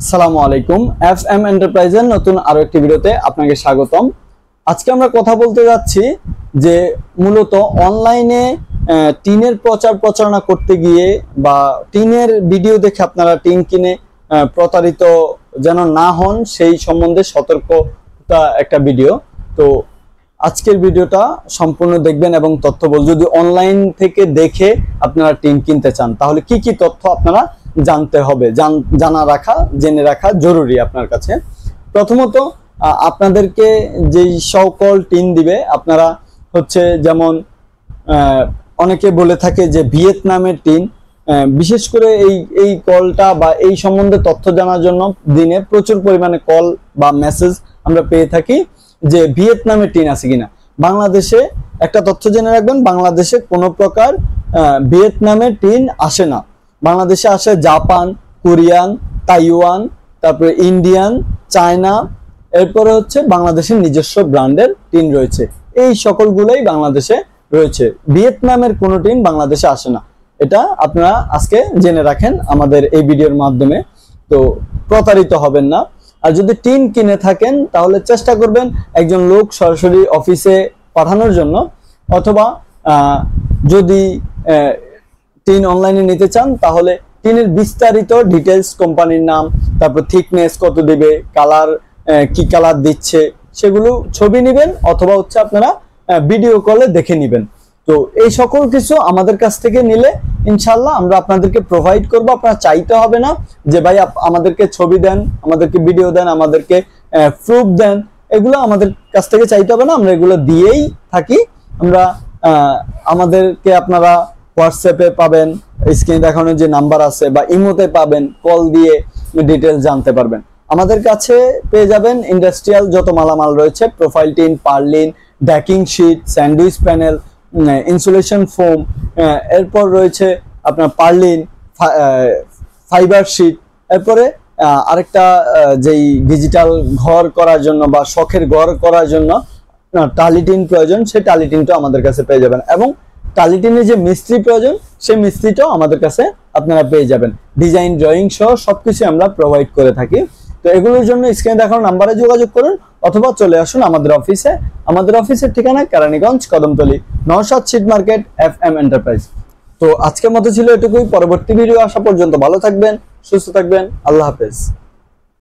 আসসালামু আলাইকুম। এফএম এন্টারপ্রাইজের নতুন আরো একটি ভিডিওতে আপনাকে স্বাগতম। আজকে আমরা কথা বলতে যাচ্ছি যে মূলত অনলাইনে টিনের প্রচারণা করতে গিয়ে বা টিনের ভিডিও দেখে আপনারা টিন কিনে প্রতারিত যেন না হন সেই সম্বন্ধে সতর্কতা একটা ভিডিও। তো আজকের ভিডিওটা সম্পূর্ণ দেখবেন এবং তথ্য যদি অনলাইন থেকে দেখে আপনারা টিন কিনতে চান তাহলে কি কি তথ্য আপনারা জানতে হবে, জেনে রাখা জরুরি আপনার কাছে। প্রথমত আপনাদেরকে যেই সকল টিন দিবে আপনারা হচ্ছে যেমন অনেকে বলে থাকে যে ভিয়েতনামের টিন, বিশেষ করে এই কলটা বা এই সম্বন্ধে তথ্য জানার জন্য দিনে প্রচুর পরিমাণে কল বা মেসেজ আমরা পেয়ে থাকি যে ভিয়েতনামের টিন আছে কিনা। বাংলাদেশে একটা তথ্য জেনে রাখবেন, বাংলাদেশে কোনো প্রকার ভিয়েতনামের টিন আসে না। বাংলাদেশে আসে জাপান, কোরিয়ান, তাইওয়ান, তারপরে ইন্ডিয়ান, চায়না, এরপরে হচ্ছে বাংলাদেশের নিজস্ব ব্র্যান্ডের টিন রয়েছে। এই সকলগুলোই বাংলাদেশে রয়েছে। ভিয়েতনামের কোনো টিন বাংলাদেশে আসে না, এটা আপনারা আজকে জেনে রাখেন আমাদের এই ভিডিওর মাধ্যমে। তো প্রতারিত হবেন না। আর যদি টিন কিনে থাকেন তাহলে চেষ্টা করবেন একজন লোক সরাসরি অফিসে পাঠানোর জন্য, অথবা যদি টিন অনলাইনে নিতে চান তাহলে টিনের বিস্তারিত ডিটেলস, কোম্পানির নাম, তারপর থিকনেস কত দিবে, কালার কি কালার দিচ্ছে সেগুলো ছবি নেবেন, অথবা হচ্ছে আপনারা ভিডিও কলে দেখে নেবেন। তো এই সকল কিছু আমাদের কাছ থেকে নিলে ইনশাল্লাহ আমরা আপনাদেরকে প্রোভাইড করব। আপনারা চাইতে হবে না যে ভাই আমাদেরকে ছবি দেন, আমাদেরকে ভিডিও দেন, আমাদেরকে প্রুফ দেন, এগুলো আমাদের কাছ থেকে চাইতে হবে না, আমরা এগুলো দিয়েই থাকি। আমরা আমাদেরকে আপনারা হোয়াটসঅ্যাপে পাবেন, স্ক্রিনে দেখানো যে নাম্বার আছে, বা ইমোতে পাবেন, কল দিয়ে ডিটেলস জানতে পারবেন। আমাদের কাছে পেয়ে যাবেন ইন্ডাস্ট্রিয়াল যত মালামাল রয়েছে, profile tin, purlin, decking sheet, sandwich panel, insulation foam, এরপর রয়েছে আপনার পার্লিন, ফাইবার শিট, এরপরে আরেকটা যেই ডিজিটাল ঘর করার জন্য বা শখের ঘর করার জন্য টালিটিন প্রয়োজন, সেই টালিটিনটা আমাদের কাছে পেয়ে যাবেন। এবং টালিটিনের যে মিস্ত্রি প্রয়োজন সেই মিস্ত্রিটাও আমাদের কাছে আপনারা পেয়ে যাবেন। ডিজাইন, ড্রয়িং সহ সবকিছু আমরা প্রোভাইড করে থাকি। তো এগুলোর জন্য স্ক্রিনে দেখানো নাম্বারে যোগাযোগ করুন, অথবা চলে আসুন আমাদের অফিসে। আমাদের অফিসের ঠিকানা Keraniganj, Kadamtali, ৯ sheet market, FM enterprise. তো আজকের মতো ছিল এটুকুই। পরবর্তী ভিডিও আসা পর্যন্ত ভালো থাকবেন, সুস্থ থাকবেন। আল্লাহ হাফেজ।